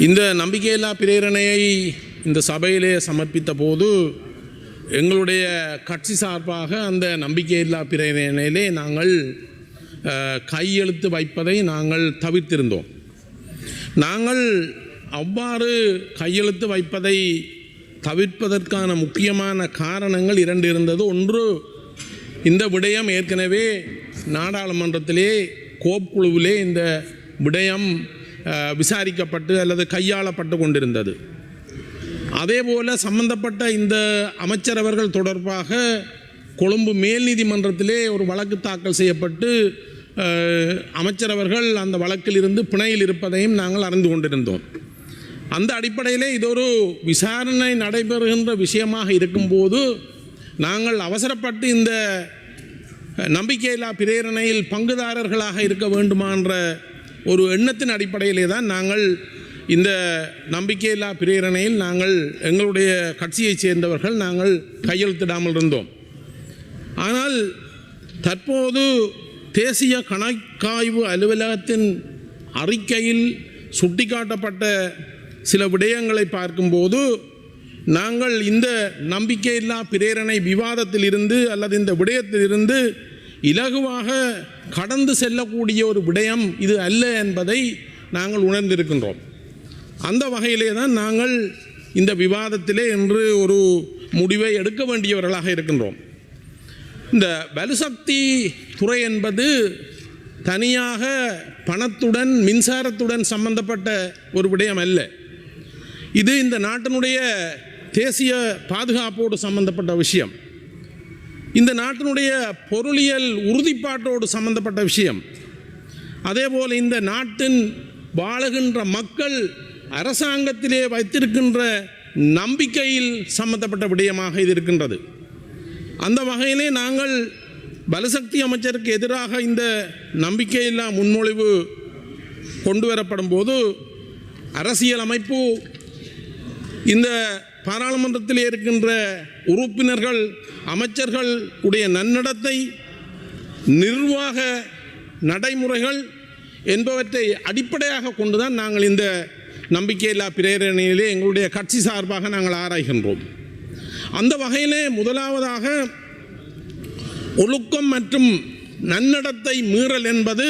இந்த நம்பிக்கையில்லா பிரேரணையை இந்த சபையிலே சமர்ப்பித்த போது எங்களுடைய கட்சி சார்பாக அந்த நம்பிக்கையில்லா பிரேரணையிலே நாங்கள் கையெழுத்து வைப்பதை நாங்கள் தவிர்த்திருந்தோம். நாங்கள் அவ்வாறு கையெழுத்து வைப்பதை தவிர்ப்பதற்கான முக்கியமான காரணங்கள் இரண்டு இருந்தது. ஒன்று, இந்த விடயம் ஏற்கனவே நாடாளுமன்றத்திலே கோப்புக்குழுவிலே இந்த விடயம் விசாரிக்கப்பட்டு அல்லது கையாளப்பட்டு கொண்டிருந்தது. அதேபோல் சம்பந்தப்பட்ட இந்த அமைச்சரவர்கள் தொடர்பாக கொழும்பு மேல் நீதிமன்றத்திலே ஒரு வழக்கு தாக்கல் செய்யப்பட்டு அமைச்சரவர்கள் அந்த வழக்கில் இருந்து பிணையில் இருப்பதையும் நாங்கள் அறிந்து கொண்டிருந்தோம். அந்த அடிப்படையிலே இது ஒரு விசாரணை நடைபெறுகின்ற விஷயமாக இருக்கும்போது நாங்கள் அவசரப்பட்டு இந்த நம்பிக்கையில்லா பிரேரணையில் பங்குதாரர்களாக இருக்க வேண்டுமான்ற ஒரு எண்ணத்தின் அடிப்படையிலே தான் நாங்கள் இந்த நம்பிக்கையில்லா பிரேரணையில் நாங்கள் எங்களுடைய கட்சியைச் சேர்ந்தவர்கள் நாங்கள் கையெழுத்திடாமல் இருந்தோம். ஆனால் தற்போது தேசிய கணக்காய்வு அலுவலகத்தின் அறிக்கையில் சுட்டிக்காட்டப்பட்ட சில விடயங்களை பார்க்கும்போது நாங்கள் இந்த நம்பிக்கையில்லா பிரேரணை விவாதத்தில் இருந்து அல்லது இந்த விடயத்திலிருந்து இலகுவாக கடந்து செல்லக்கூடிய ஒரு விடயம் இது அல்ல என்பதை நாங்கள் உணர்ந்திருக்கின்றோம். அந்த வகையிலே தான் நாங்கள் இந்த விவாதத்திலே இன்று ஒரு முடிவை எடுக்க வேண்டியவர்களாக இருக்கின்றோம். இந்த வலுசக்தி துறை என்பது தனியாக பணத்துடன் மின்சாரத்துடன் சம்பந்தப்பட்ட ஒரு விடயம் அல்ல. இது இந்த நாட்டினுடைய தேசிய பாதுகாப்போடு சம்பந்தப்பட்ட விஷயம், இந்த நாட்டினுடைய பொருளியல் உறுதிப்பாட்டோடு சம்பந்தப்பட்ட விஷயம். அதேபோல் இந்த நாட்டின் வாழுகின்ற மக்கள் அரசாங்கத்திலே வைத்திருக்கின்ற நம்பிக்கையில் சம்பந்தப்பட்ட விடயமாக இது இருக்கின்றது. அந்த வகையிலே நாங்கள் பலசக்தி அமைச்சருக்கு எதிராக இந்த நம்பிக்கையில்லா முன்மொழிவு கொண்டு வரப்படும் போது அரசியல் அமைப்பு இந்த பாராளுமன்றத்தில் இருக்கின்ற உறுப்பினர்கள் அமைச்சர்கள் உடைய நன்னடத்தை நிர்வாக நடைமுறைகள் என்பவற்றை அடிப்படையாக கொண்டுதான் நாங்கள் இந்த நம்பிக்கையில்லா பிரேரணையிலே எங்களுடைய கட்சி சார்பாக நாங்கள் ஆராய்கின்றோம். அந்த வகையிலே முதலாவதாக ஒழுக்கம் மற்றும் நன்னடத்தை மீறல் என்பது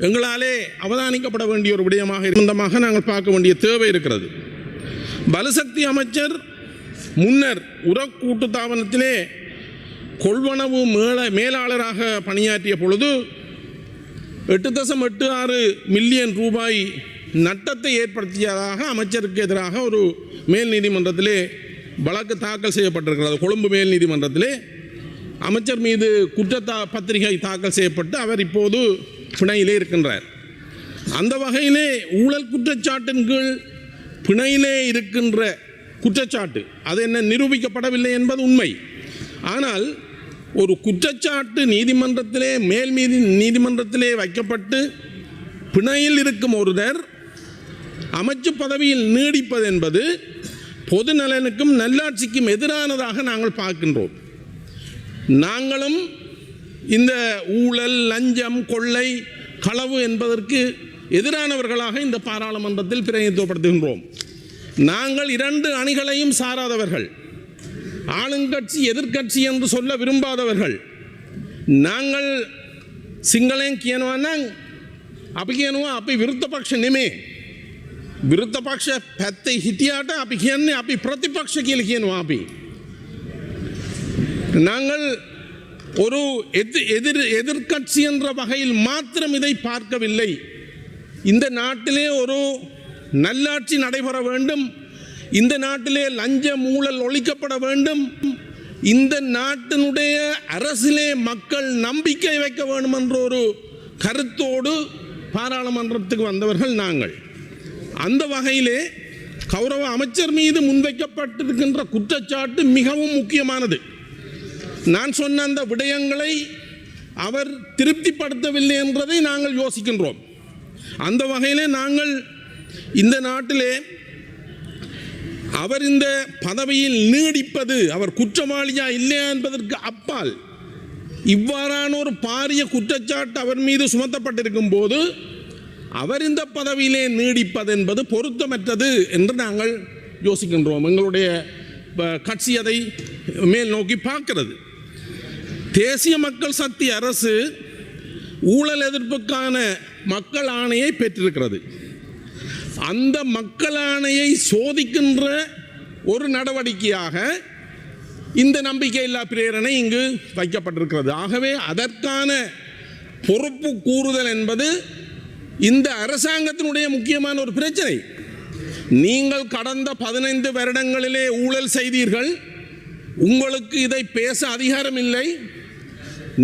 எங்களாலே அவதானிக்கப்பட வேண்டிய ஒரு விடயமாக இருந்தமாக நாங்கள் பார்க்க வேண்டிய தேவை இருக்கிறது. பலசக்தி அமைச்சர் முன்னர் உரக்கூட்டுத்தாபனத்திலே கொள்வனவு மேலாளராக பணியாற்றிய பொழுது 8.86 மில்லியன் ரூபாய் நட்டத்தை ஏற்படுத்தியதாக அமைச்சருக்கு எதிராக ஒரு மேல் நீதிமன்றத்திலே வழக்கு தாக்கல் செய்யப்பட்டிருக்கிறது. கொழும்பு மேல் நீதிமன்றத்திலே அமைச்சர் மீது பத்திரிகை தாக்கல் செய்யப்பட்டு அவர் இப்போது பிணையிலே இருக்கின்றார். அந்த வகையிலே ஊழல் குற்றச்சாட்டின் கீழ் பிணையிலே இருக்கின்ற குற்றச்சாட்டு அது என்ன நிரூபிக்கப்படவில்லை என்பது உண்மை. ஆனால் ஒரு குற்றச்சாட்டு நீதிமன்றத்திலே மேல் நீதிமன்றத்திலே வைக்கப்பட்டு பிணையில் இருக்கும் ஒருவர் அமைச்சு பதவியில் நீடிப்பது என்பது பொது நலனுக்கும் நல்லாட்சிக்கும் எதிரானதாக நாங்கள் பார்க்கின்றோம். நாங்களும் இந்த ஊழல் லஞ்சம் கொள்ளை களவு என்பதற்கு எதிரானவர்களாக இந்த பாராளுமன்றத்தில் பிரதிநிதித்துவப்படுத்துகின்றோம். நாங்கள் இரண்டு அணிகளையும் சாராதவர்கள், ஆளுங்கட்சி எதிர்கட்சி என்று சொல்ல விரும்பாதவர்கள். நாங்கள் சிங்களேன் කියනවා අපි කියනවා අපි විරුද්ධ පක්ෂ නෙමේ. විරුද්ධ පක්ෂ පැත්තේ හිටියාට අපි කියන්නේ අපි ප්‍රතිපක්ෂ කියලා කියනවා. අපි நாங்கள் ஒரு எதிர்கட்சி என்ற வகையில் மாத்திரம் இதை பார்க்கவில்லை. இந்த நாட்டிலே ஒரு நல்லாட்சி நடைபெற வேண்டும், இந்த நாட்டிலே லஞ்ச ஊழல் ஒழிக்கப்பட வேண்டும், இந்த நாட்டினுடைய அரசிலே மக்கள் நம்பிக்கை வைக்க வேண்டும் என்ற ஒரு கருத்தோடு பாராளுமன்றத்துக்கு வந்தவர்கள் நாங்கள். அந்த வகையிலே கௌரவ அமைச்சர் மீது முன்வைக்கப்பட்டிருக்கின்ற குற்றச்சாட்டு மிகவும் முக்கியமானது. நான் சொன்ன அந்த விடயங்களை அவர் திருப்திப்படுத்தவில்லை என்பதை நாங்கள் யோசிக்கின்றோம். அந்த வகையிலே நாங்கள் இந்த நாட்டிலே அவர் இந்த பதவியில் நீடிப்பது அவர் குற்றவாளியா இல்லையா என்பதற்கு அப்பால் இவ்வாறான ஒரு பாரிய குற்றச்சாட்டு அவர் மீது சுமத்தப்பட்டிருக்கும் போது அவர் இந்த பதவியிலே நீடிப்பது என்பது பொருத்தமற்றது என்று நாங்கள் யோசிக்கின்றோம். எங்களுடைய கட்சி அதை மேல் நோக்கி பார்க்கிறது. தேசிய மக்கள் சக்தி அரசு ஊழல் எதிர்ப்புக்கான மக்கள் ஆணையை பெற்றிருக்கிறது. அந்த மக்கள் ஆணையை சோதிக்கின்ற ஒரு நடவடிக்கையாக இந்த நம்பிக்கையில்லா பிரேரணை இங்கு வைக்கப்பட்டிருக்கிறது. ஆகவே அதற்கான பொறுப்பு கூறுதல் என்பது இந்த அரசாங்கத்தினுடைய முக்கியமான ஒரு பிரச்சனை. நீங்கள் கடந்த 15 வருடங்களிலே ஊழல் செய்தீர்கள், உங்களுக்கு இதை பேச அதிகாரம் இல்லை,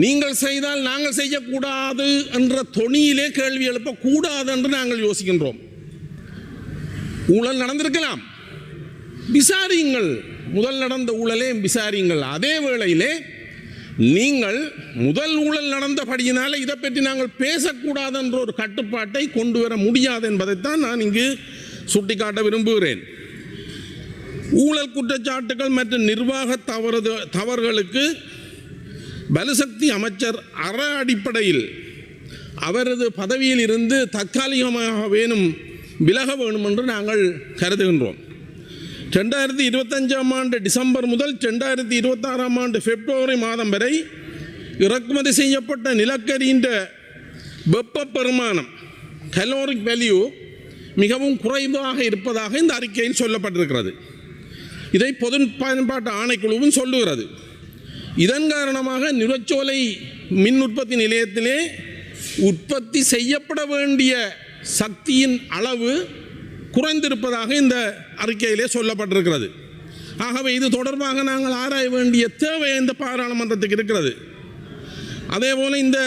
நீங்கள் செய்தால் நாங்கள் செய்யக்கூடாது என்ற தொனியிலே கேள்வி எழுப்பக்கூடாது என்று நாங்கள் யோசிக்கின்றோம். ஊழல் நடந்திருக்கலாம், விசாரியுங்கள், முதல் நடந்த ஊழலே விசாரியுங்கள். அதே வேளையிலே நீங்கள் முதல் ஊழல் நடந்தபடியினால இதை பற்றி நாங்கள் பேசக்கூடாது என்ற ஒரு கட்டுப்பாட்டை கொண்டு வர முடியாது என்பதைத்தான் நான் இங்கு சுட்டிக்காட்ட விரும்புகிறேன். ஊழல் குற்றச்சாட்டுகள் மற்றும் நிர்வாக தவறுகளுக்கு பலுசக்தி அமைச்சர் அற அடிப்படையில் அவரது பதவியில் இருந்து தற்காலிகமாக விலக வேணும் என்று நாங்கள் கருதுகின்றோம். 2025ஆம் ஆண்டு டிசம்பர் முதல் 2026ஆம் ஆண்டு பிப்ரவரி மாதம் வரை இறக்குமதி செய்யப்பட்ட நிலக்கரியின் வெப்ப பெருமானம் கலோரிக் வேல்யூ மிகவும் குறைவாக இருப்பதாக இந்த அறிக்கையில் சொல்லப்பட்டிருக்கிறது. இதை பொது பயன்பாட்டு ஆணைக்குழுவும் சொல்லுகிறது. இதன் காரணமாக நிலச்சோலை மின் உற்பத்தி நிலையத்திலே உற்பத்தி செய்யப்பட வேண்டிய சக்தியின் அளவு குறைந்திருப்பதாக இந்த அறிக்கையிலே சொல்லப்பட்டிருக்கிறது. ஆகவே இது தொடர்பாக நாங்கள் ஆராய வேண்டிய தேவை இந்த பாராளுமன்றத்துக்கு இருக்கிறது. அதேபோல் இந்த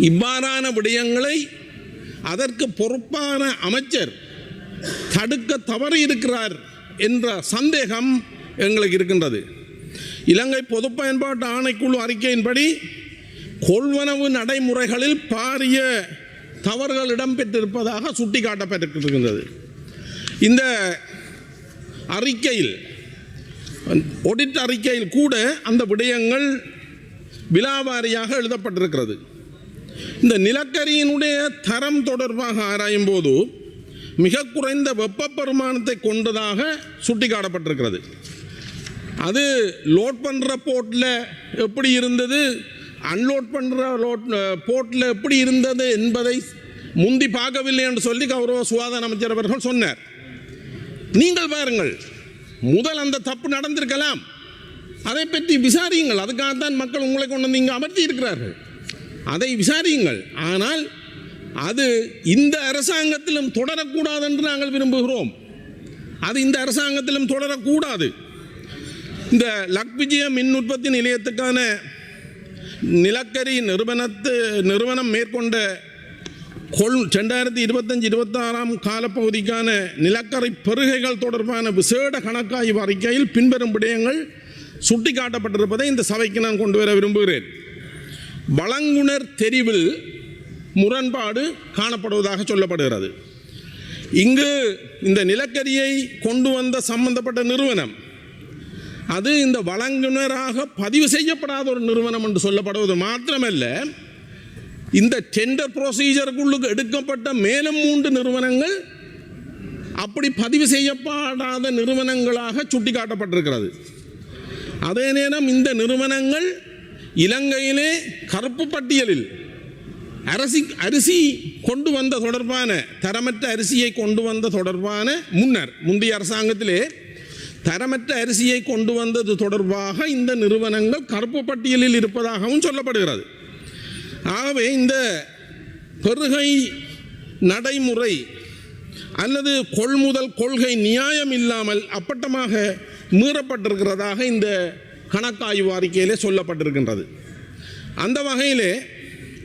இவ்வாறான விடயங்களை அதற்கு பொறுப்பான அமைச்சர் தடுக்க தவறி இருக்கிறார் என்ற சந்தேகம் எங்களுக்கு இருக்கின்றது. இலங்கை பொது பயன்பாட்டு ஆணைக்குழு அறிக்கையின்படி கொள்வனவு நடைமுறைகளில் பாரிய தவறுகள் இடம்பெற்றிருப்பதாக சுட்டிக்காட்டப்பட்டிருக்கின்றது. இந்த அறிக்கையில் ஆடிட் அறிக்கையில் கூட அந்த விடயங்கள் விலாவாரியாக எழுதப்பட்டிருக்கிறது. இந்த நிலக்கரியினுடைய தரம் தொடர்பாக ஆராயும் போது மிக குறைந்த வெப்ப பெருமானத்தை கொண்டதாக சுட்டிக்காட்டப்பட்டிருக்கிறது. அது லோட் பண்ணுற போர்ட்டில் எப்படி இருந்தது, அன்லோட் பண்ணுற போர்ட்டில் எப்படி இருந்தது என்பதை முந்தி பார்க்கவில்லை என்று சொல்லி கௌரவ சுகாதார அமைச்சர் அவர்கள் சொன்னார். நீங்கள் பாருங்கள், முதல் அந்த தப்பு நடந்திருக்கலாம், அதை பற்றி விசாரியுங்கள். அதுக்காகத்தான் மக்கள் உங்களை கொண்டு வந்து இங்கே அமர்த்தி இருக்கிறார்கள். அதை விசாரியுங்கள். ஆனால் அது இந்த அரசாங்கத்திலும் தொடரக்கூடாது என்று நாங்கள் விரும்புகிறோம். அது இந்த அரசாங்கத்திலும் தொடரக்கூடாது. இந்த லக்விஜய மின் உற்பத்தி நிலையத்துக்கான நிலக்கரி நிறுவனம் மேற்கொண்ட 2025-26 காலப்பகுதிக்கான நிலக்கரி பெருகைகள் தொடர்பான விசேட கணக்காய்வு அறிக்கையில் பின்வரும் விடயங்கள் சுட்டிக்காட்டப்பட்டிருப்பதை இந்த சபைக்கு நான் கொண்டு வர விரும்புகிறேன். வழங்குனர் தெரிவில் முரண்பாடு காணப்படுவதாக சொல்லப்படுகிறது. இங்கு இந்த நிலக்கரியை கொண்டு வந்த சம்பந்தப்பட்ட நிறுவனம் அது இந்த வழங்குனராக பதிவு செய்யப்படாத ஒரு நிறுவனம் என்று சொல்லப்படுவது மாத்திரமல்ல, இந்த டெண்டர் ப்ரொசீஜருக்குள்ளுக்கு எடுக்கப்பட்ட மேலும் 3 நிறுவனங்கள் அப்படி பதிவு செய்யப்படாத நிறுவனங்களாக சுட்டிக்காட்டப்பட்டிருக்கிறது. அதே நேரம் இந்த நிறுவனங்கள் இலங்கையிலே கருப்பு பட்டியலில் அரிசி கொண்டு வந்த தொடர்பான தரமற்ற அரிசியை கொண்டு வந்த தொடர்பான முந்தைய அரசாங்கத்திலே தரமற்ற அரிசியை கொண்டு வந்தது தொடர்பாக இந்த நிறுவனங்கள் கருப்பு பட்டியலில் இருப்பதாகவும் சொல்லப்படுகிறது. ஆகவே இந்த பெருகை நடைமுறை அல்லது கொள்முதல் கொள்கை நியாயம் இல்லாமல் அப்பட்டமாக மீறப்பட்டிருக்கிறதாக இந்த கணக்காய்வு அறிக்கையிலே சொல்லப்பட்டிருக்கின்றது. அந்த வகையிலே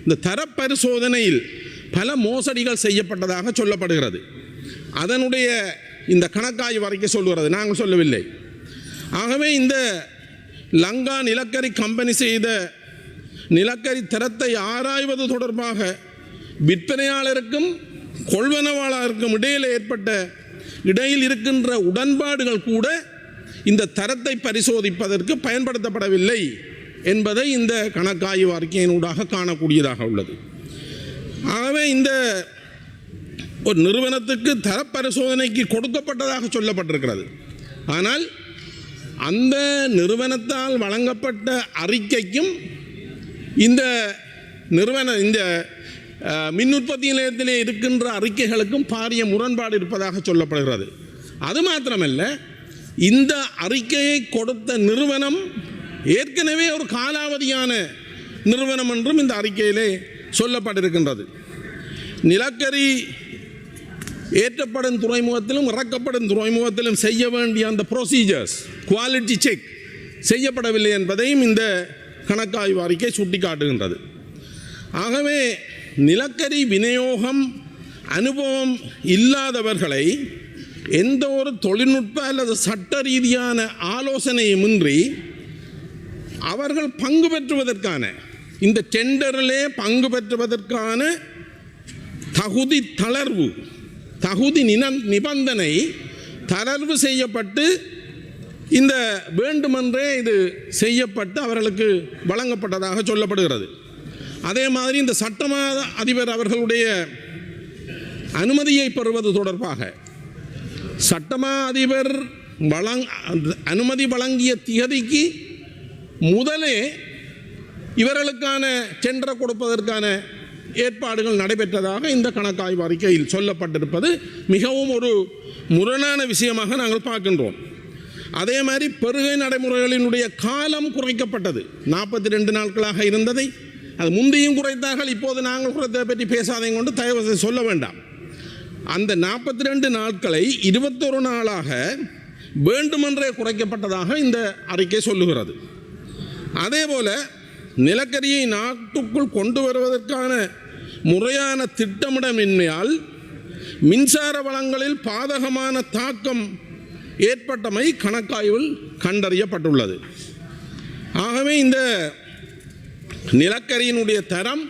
இந்த தரப்பரிசோதனையில் பல மோசடிகள் செய்யப்பட்டதாக சொல்லப்படுகிறது. அதனுடைய இந்த கணக்காய்வு அறிக்கை சொல்லுகிறது, நாங்கள் சொல்லவில்லை. ஆகவே இந்த லங்கா நிலக்கரி கம்பெனி செய்த நிலக்கரி தரத்தை ஆராய்வது தொடர்பாக விற்பனையாளருக்கும் கொள்வனவாளருக்கும் இடையில் இருக்கின்ற உடன்பாடுகள் கூட இந்த தரத்தை பரிசோதிப்பதற்கு பயன்படுத்தப்படவில்லை என்பதை இந்த கணக்காய்வு அறிக்கையினூடாக காணக்கூடியதாக உள்ளது. ஆகவே இந்த ஒரு நிறுவனத்துக்கு தரப்பரிசோதனைக்கு கொடுக்கப்பட்டதாக சொல்லப்பட்டிருக்கிறது. ஆனால் அந்த நிறுவனத்தால் வழங்கப்பட்ட அறிக்கைக்கும் இந்த மின் உற்பத்தி நிலையத்திலே இருக்கின்ற அறிக்கைகளுக்கும் பாரிய முரண்பாடு இருப்பதாக சொல்லப்படுகிறது. அது மாத்திரமல்ல, இந்த அறிக்கையை கொடுத்த நிறுவனம் ஏற்கனவே ஒரு காலாவதியான நிறுவனம் என்றும் இந்த அறிக்கையிலே சொல்லப்பட்டிருக்கின்றது. நிலக்கரி ஏற்றப்படும் துறைமுகத்திலும் இறக்கப்படும் துறைமுகத்திலும் செய்ய வேண்டிய அந்த ப்ரொசீஜர்ஸ், குவாலிட்டி செக் செய்யப்படவில்லை என்பதையும் இந்த கணக்காய்வு அறிக்கை சுட்டிக்காட்டுகின்றது. ஆகவே நிலக்கரி விநியோகம் அனுபவம் இல்லாதவர்களை எந்த ஒரு தொழில்நுட்ப அல்லது சட்ட ரீதியான ஆலோசனையுமின்றி அவர்கள் பங்கு பெற்றுவதற்கான, இந்த டெண்டரிலே பங்கு பெற்றுவதற்கான தகுதி நிபந்தனை தளர்வு செய்யப்பட்டு இந்த வேண்டுமென்றே இது செய்யப்பட்டு அவர்களுக்கு வழங்கப்பட்டதாக சொல்லப்படுகிறது. அதே மாதிரி இந்த சட்டமா அதிபர் அவர்களுடைய அனுமதியை பெறுவது தொடர்பாக சட்டமா அதிபர் அனுமதி வழங்கிய திகதிக்கு முதலே இவர்களுக்கான டெண்டரை கொடுப்பதற்கான ஏற்பாடுகள் நடைபெற்றதாக இந்த கணக்காய்வு அறிக்கையில் சொல்லப்பட்டிருப்பது மிகவும் ஒரு முரணான விஷயமாக நாங்கள் பார்க்கின்றோம். அதே மாதிரி பெறுகை நடைமுறைகளினுடைய காலம் குறைக்கப்பட்டது. 42 நாட்களாக இருந்ததை அது முந்தையும் குறைத்தார்கள். இப்போது நாங்கள் குறைத்ததை பற்றி பேசாதையும் கொண்டு தயவு சொல்ல வேண்டாம். அந்த 42 நாட்களை 21 நாளாக வேண்டுமென்றே குறைக்கப்பட்டதாக இந்த அறிக்கை சொல்லுகிறது. அதேபோல நிலக்கரியை நாட்டுக்குள் கொண்டு வருவதற்கான முறையான திட்டமிடமின்மையால் மின்சார வளங்களில் பாதகமான தாக்கம் ஏற்பட்டமை கணக்காய்வில் கண்டறியப்பட்டுள்ளது. ஆகவே இந்த நிலக்கரியினுடைய தரம்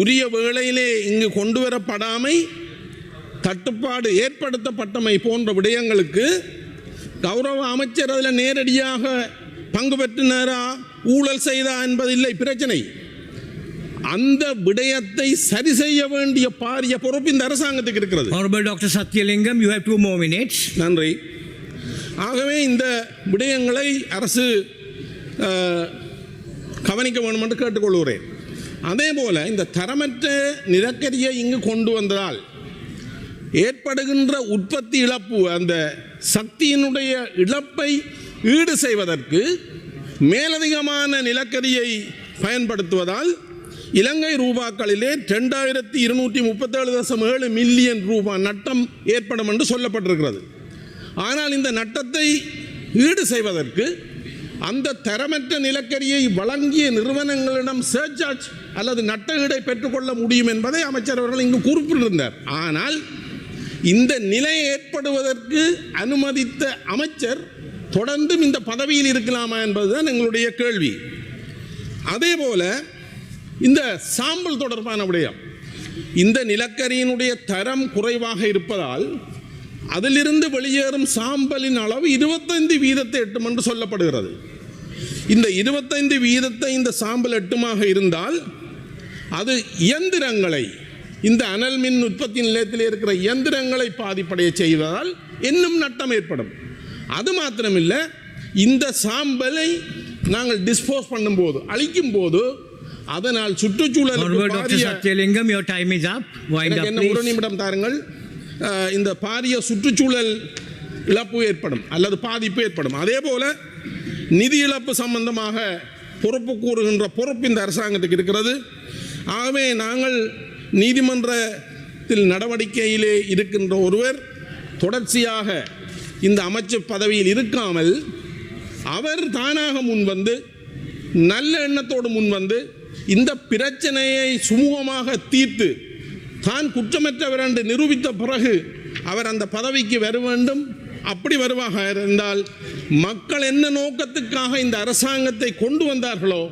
உரிய வேளையிலே இங்கு கொண்டு வரப்படாமை, தட்டுப்பாடு ஏற்படுத்தப்பட்டமை போன்ற விடயங்களுக்கு கௌரவ அமைச்சர் அதில் நேரடியாக பங்கு பெற்றினாரா, ஊழல் செய்தா என்பதில்லை பிரச்சனை. அந்த விடயத்தை சரி செய்ய வேண்டிய பாரிய பொறுப்பு இந்த அரசாங்கத்துக்கு இருக்கிறது. Honorable Dr. Satyalingam, you have 2 more minutes. நன்றி. ஆகவே இந்த விடயங்களை அரசு கவனிக்க வேண்டும் என்று கேட்டுக்கொள்கிறேன். அதே போல இந்த தரமற்ற நிலக்கரியை இங்கு கொண்டு வந்ததால் ஏற்படுகின்ற உற்பத்தி இழப்பு, அந்த சக்தியினுடைய இழப்பை ஈடு செய்வதற்கு மேலதிகமான நிலக்கரியை பயன்படுத்துவதால் இலங்கை ரூபாக்களிலே 2237.7 மில்லியன் ரூபாய் நட்டம் ஏற்படும் என்று சொல்லப்பட்டிருக்கிறது. ஆனால் இந்த நட்டத்தை ஈடு செய்வதற்கு அந்த தரமற்ற நிலக்கரியை வழங்கிய நிறுவனங்களிடம் சர்சார்ஜ் அல்லது நட்ட ஈடை பெற்றுக்கொள்ள முடியும் என்பதை அமைச்சர் அவர்கள் இங்கு குறிப்பிட்டிருந்தார். ஆனால் இந்த நிலை ஏற்படுவதற்கு அனுமதித்த அமைச்சர் தொடர்ந்தும் இந்த பதவியில் இருக்கலாமா என்பதுதான் எங்களுடைய கேள்வி. அதேபோல இந்த சாம்பல் தொடர்பான விடயம், இந்த நிலக்கரியினுடைய தரம் குறைவாக இருப்பதால் அதிலிருந்து வெளியேறும் சாம்பலின் அளவு 25% எட்டும் என்று சொல்லப்படுகிறது. இந்த 25% இந்த சாம்பல் எட்டுமாக இருந்தால் அது இயந்திரங்களை, இந்த அனல் மின் உற்பத்தி நிலையத்தில் இருக்கிற இயந்திரங்களை பாதிப்படைய செய்வதால் இன்னும் நட்டம் ஏற்படும். அது மாத்திரமில்லை, இந்த சாம்பலை நாங்கள் டிஸ்போஸ் பண்ணும்போது, அழிக்கும் போது அதனால் சுற்றுச்சூழலுக்கு ஒரு நிமிடம் தாருங்கள், இந்த பாரிய சுற்றுச்சூழல் இழப்பு ஏற்படும் அல்லது பாதிப்பு ஏற்படும். அதே போல நிதி இழப்பு சம்பந்தமாக பொறுப்பு கூறுகின்ற பொறுப்பு இந்த அரசாங்கத்துக்கு இருக்கிறது. ஆகவே நாங்கள் நீதிமன்றத்தில் நடவடிக்கையிலே இருக்கின்ற ஒருவர் தொடர்ச்சியாக இந்த அமைச்சர் பதவியில் இருக்காமல் அவர் தானாக முன்வந்து, நல்ல எண்ணத்தோடு முன்வந்து இந்த பிரச்சனையை சுமூகமாக தீர்த்து தான் குற்றமற்றவர் என்று நிரூபித்த பிறகு அவர் அந்த பதவிக்கு வர வேண்டும். அப்படி வருவாக இருந்தால் மக்கள் என்ன நோக்கத்துக்காக இந்த அரசாங்கத்தை கொண்டு வந்தார்களோ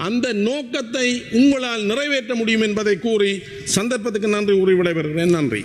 அந்த நோக்கத்தை உங்களால் நிறைவேற்ற முடியும் என்பதை கூறி சந்தர்ப்பத்துக்கு நன்றி கூறி விடைபெறுகிறேன். நன்றி.